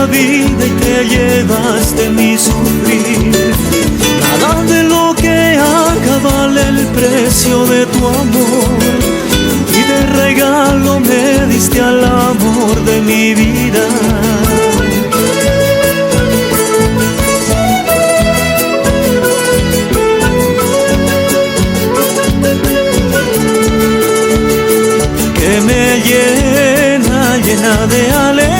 vida y te llevaste mi sufrir. Nada de lo que haga vale el precio de tu amor, y de regalo me diste al amor de mi vida. Que me llena, llena de alegría